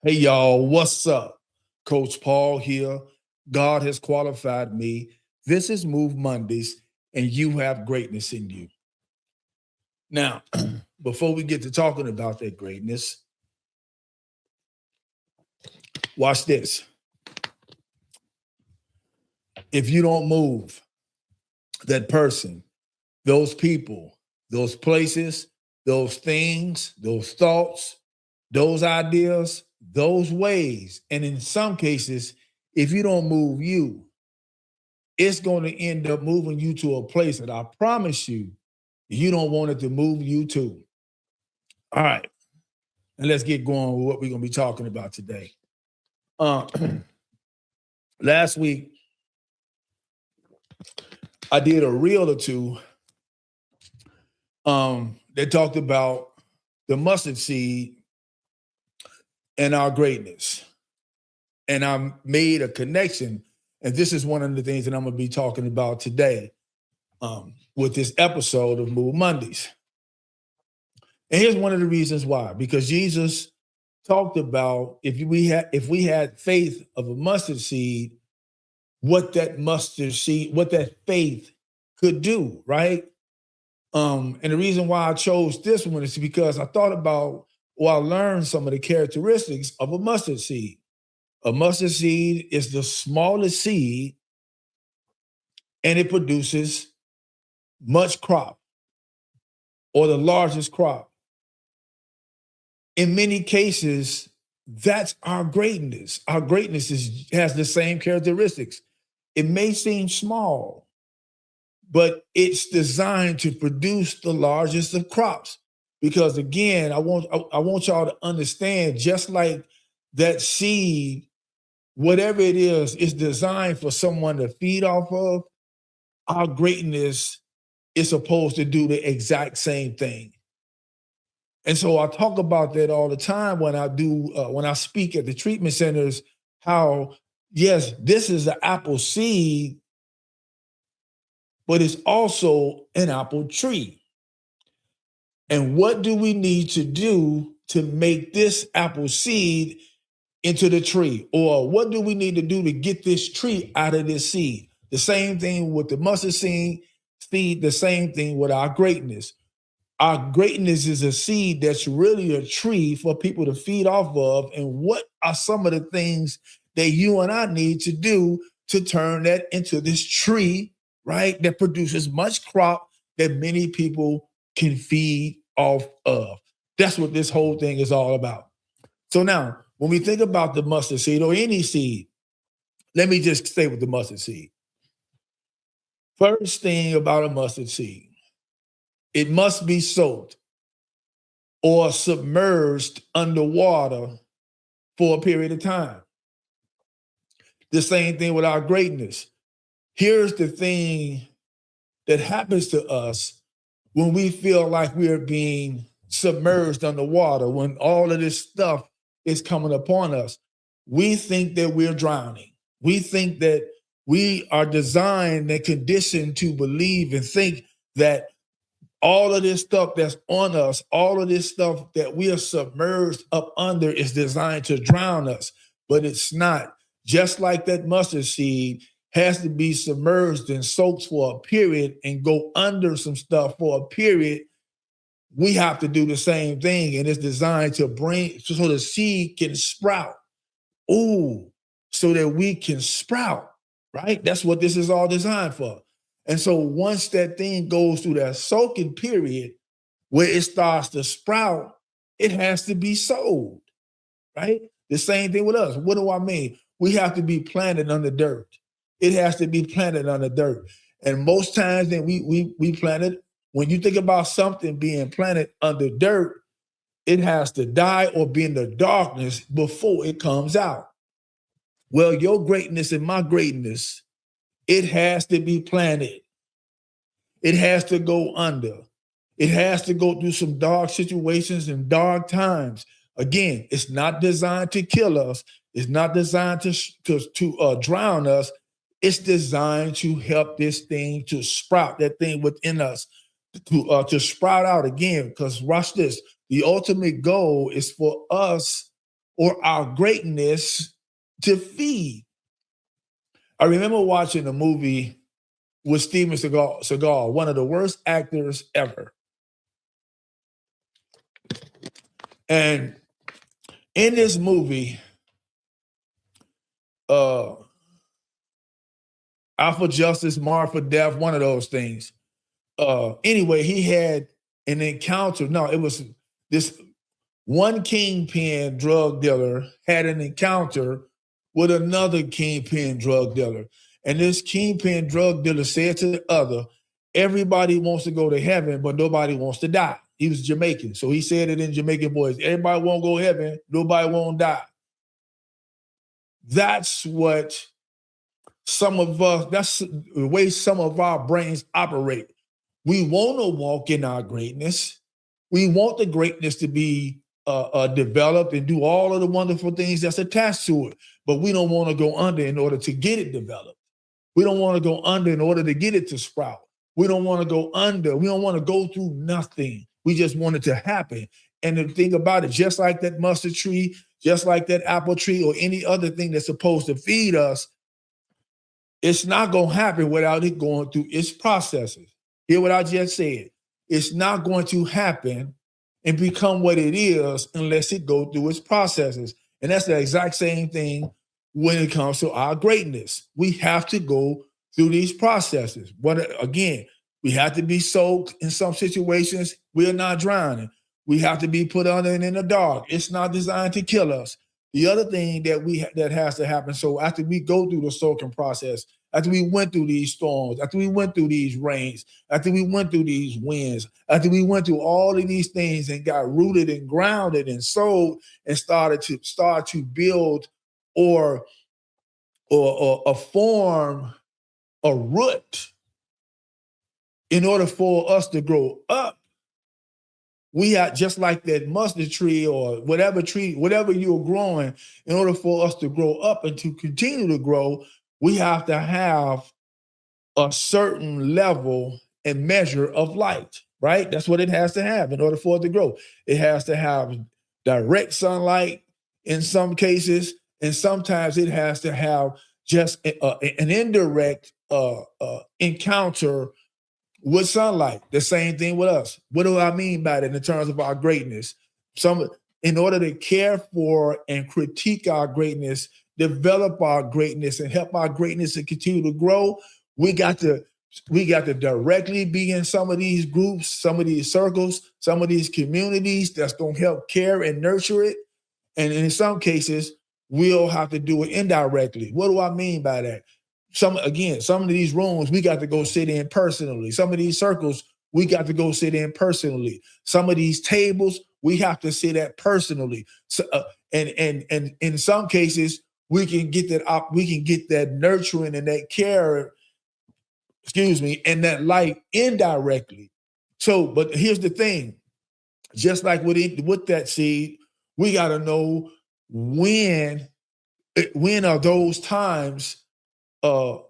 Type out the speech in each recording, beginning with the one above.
Hey, y'all, what's up? Coach Paul here. God has qualified me. This is Move Mondays, and you have greatness in you. Now, before we get to talking about that greatness, watch this. If you don't move, that person, those people, those places, those things, those thoughts, those ideas, those ways, and in some cases, if you don't move you, it's going to end up moving you to a place that I promise you don't want it to move you to. All right. And let's get going with what we're going to be talking about today. Uh, last week, I did a reel or two that talked about the mustard seed and our greatness. And I made a connection. And this is one of the things that I'm going to be talking about today with this episode of Move Mondays. And here's one of the reasons why, because Jesus talked about if we had faith of a mustard seed, what that faith could do, right? And the reason why I chose this one is because I thought about or I learned some of the characteristics of a mustard seed. A mustard seed is the smallest seed and it produces much crop or the largest crop. In many cases, that's our greatness. Our greatness has the same characteristics. It may seem small, but it's designed to produce the largest of crops. Because again, I want y'all to understand, just like that seed, whatever it is designed for someone to feed off of. Our greatness is supposed to do the exact same thing. And so I talk about that all the time when I speak at the treatment centers, how, yes, this is an apple seed, but it's also an apple tree. And what do we need to do to make this apple seed into the tree? Or what do we need to do to get this tree out of this seed? The same thing with the mustard seed, the same thing with our greatness. Our greatness is a seed that's really a tree for people to feed off of. And what are some of the things that you and I need to do to turn that into this tree, right? That produces much crop that many people can feed off of. That's what this whole thing is all about. So now, when we think about the mustard seed or any seed, let me just stay with the mustard seed. First thing about a mustard seed, it must be soaked or submerged underwater for a period of time. The same thing with our greatness. Here's the thing that happens to us when we feel like we're being submerged underwater, when all of this stuff is coming upon us. We think that we're drowning. We think that we are designed and conditioned to believe and think that all of this stuff that's on us, all of this stuff that we are submerged up under is designed to drown us, but it's not. Just like that mustard seed has to be submerged and soaked for a period and go under some stuff for a period, we have to do the same thing. And it's designed to so the seed can sprout. So that we can sprout, right? That's what this is all designed for. And so once that thing goes through that soaking period where it starts to sprout, it has to be sold, right? The same thing with us. What do I mean? We have to be planted under dirt. It has to be planted under dirt. And most times then we plant it, when you think about something being planted under dirt, it has to die or be in the darkness before it comes out. Well, your greatness and my greatness, it has to be planted. It has to go under. It has to go through some dark situations and dark times. Again, it's not designed to kill us. It's not designed to drown us. It's designed to help this thing to sprout, that thing within us, to sprout out again. Because watch this, the ultimate goal is for us, or our greatness to feed. I remember watching a movie with Steven Seagal, one of the worst actors ever. And in this movie, Out for Justice, Marred for Death, one of those things. Anyway, he had an encounter. No, it was this one kingpin drug dealer had an encounter with another kingpin drug dealer. And this kingpin drug dealer said to the other, everybody wants to go to heaven, but nobody wants to die. He was Jamaican. So he said it in Jamaican voice. Everybody won't go to heaven, nobody won't die. That's what some of us, that's the way some of our brains operate. We want to walk in our greatness. We want the greatness to be developed and do all of the wonderful things that's attached to it. But we don't want to go under in order to get it developed. We don't want to go under in order to get it to sprout. We don't want to go under. We don't want to go through nothing. We just want it to happen. And the thing about it, just like that mustard tree, just like that apple tree or any other thing that's supposed to feed us, it's not going to happen without it going through its processes. Hear what I just said. It's not going to happen and become what it is unless it go through its processes. And that's the exact same thing when it comes to our greatness. We have to go through these processes. But again, we have to be soaked in some situations. We're not drowning. We have to be put under and in the dark. It's not designed to kill us. The other thing that has to happen, so after we go through the soaking process, after we went through these storms, after we went through these rains, after we went through these winds, after we went through all of these things and got rooted and grounded and sold and start to build or form a root in order for us to grow up. We are just like that mustard tree or whatever tree, whatever you're growing, in order for us to grow up and to continue to grow, we have to have a certain level and measure of light, right? That's what it has to have in order for it to grow. It has to have direct sunlight in some cases, and sometimes it has to have just an indirect encounter with sunlight. The same thing with us. What do I mean by that in terms of our greatness? In order to care for and critique our greatness, develop our greatness, and help our greatness to continue to grow, we got to directly be in some of these groups, some of these circles, some of these communities that's going to help care and nurture it. And in some cases, we'll have to do it indirectly. What do I mean by that? Some of these rooms we got to go sit in personally. Some of these circles we got to go sit in personally. Some of these tables we have to sit at personally. So, and in some cases we can get that nurturing and that care, and that light indirectly. So, but here's the thing: just like with that seed, we got to know when are those times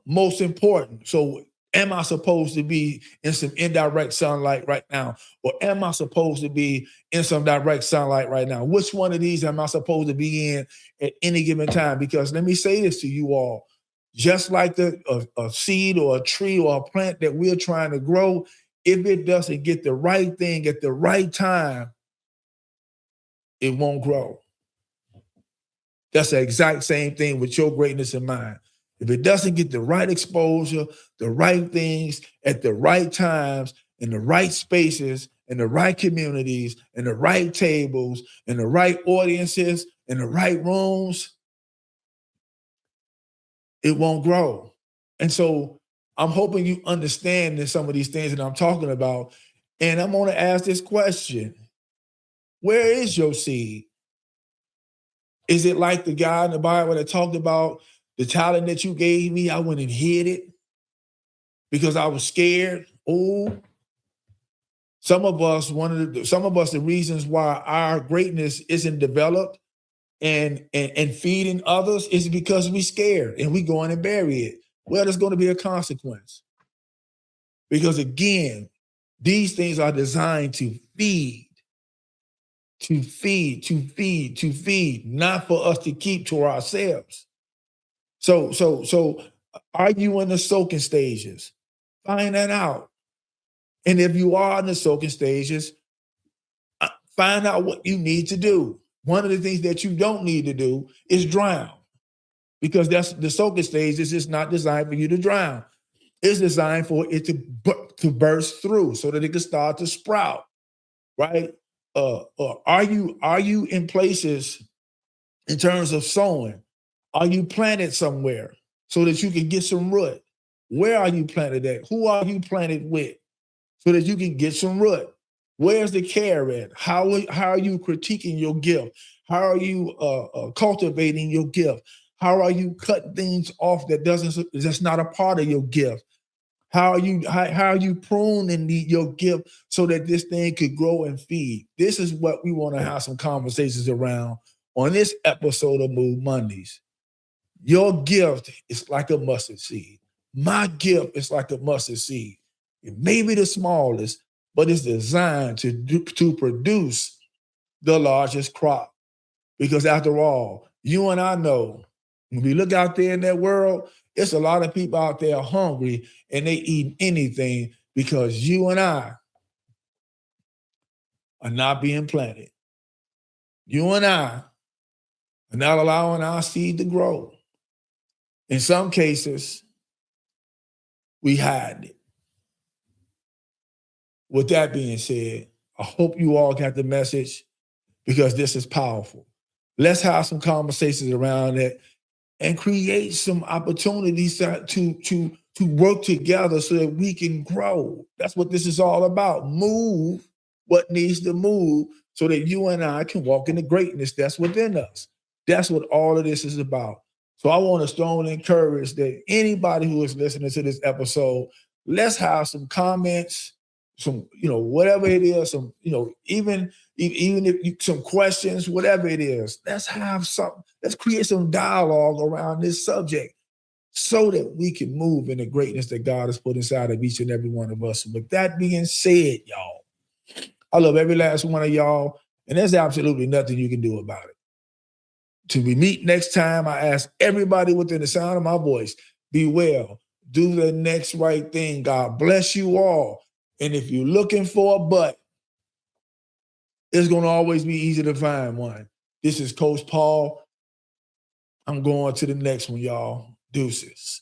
most important. So am I supposed to be in some indirect sunlight right now? Or am I supposed to be in some direct sunlight right now? Which one of these am I supposed to be in at any given time? Because let me say this to you all, just like a seed or a tree or a plant that we're trying to grow, if it doesn't get the right thing at the right time, it won't grow. That's the exact same thing with your greatness in mind. If it doesn't get the right exposure, the right things at the right times, in the right spaces, in the right communities, in the right tables, in the right audiences, in the right rooms, it won't grow. And so I'm hoping you understand that some of these things that I'm talking about. And I'm going to ask this question: where is your seed? Is it like the guy in the Bible that talked about the talent that you gave me? I went and hid it because I was scared. Oh, some of us, the reasons why our greatness isn't developed and feeding others is because we're scared and we go in and bury it. Well, there's going to be a consequence. Because again, these things are designed to feed. to feed, not for us to keep to ourselves. So are you in the soaking stages? Find that out. And if you are in the soaking stages, find out what you need to do. One of the things that you don't need to do is drown, because that's the soaking stage is just not designed for you to drown. It's designed for it to burst through so that it can start to sprout, right? Are you in places in terms of sowing? Are you planted somewhere so that you can get some root? Where are you planted at? Who are you planted with so that you can get some root? Where's the care at? How are you critiquing your gift? How are you cultivating your gift? How are you cutting things off that's not a part of your gift? How are you pruning your gift so that this thing could grow and feed? This is what we want to have some conversations around on this episode of Move Mondays. Your gift is like a mustard seed. My gift is like a mustard seed. It may be the smallest, but it's designed to produce the largest crop. Because after all, you and I know, when we look out there in that world, it's a lot of people out there hungry and they eat anything because you and I are not being planted. You and I are not allowing our seed to grow. In some cases, we hide it. With that being said, I hope you all got the message, because this is powerful. Let's have some conversations around it and create some opportunities to work together so that we can grow. That's what this is all about. Move what needs to move so that you and I can walk in the greatness that's within us. That's what all of this is about. So I want to strongly encourage that anybody who is listening to this episode, let's have some comments, some, whatever it is, some, even if some questions, whatever it is, let's have something. Let's create some dialogue around this subject so that we can move in the greatness that God has put inside of each and every one of us. With that being said, y'all, I love every last one of y'all, and there's absolutely nothing you can do about it. Till we meet next time, I ask everybody within the sound of my voice, be well, do the next right thing. God bless you all. And if you're looking for a butt, it's going to always be easy to find one. This is Coach Paul. I'm going to the next one, y'all. Deuces.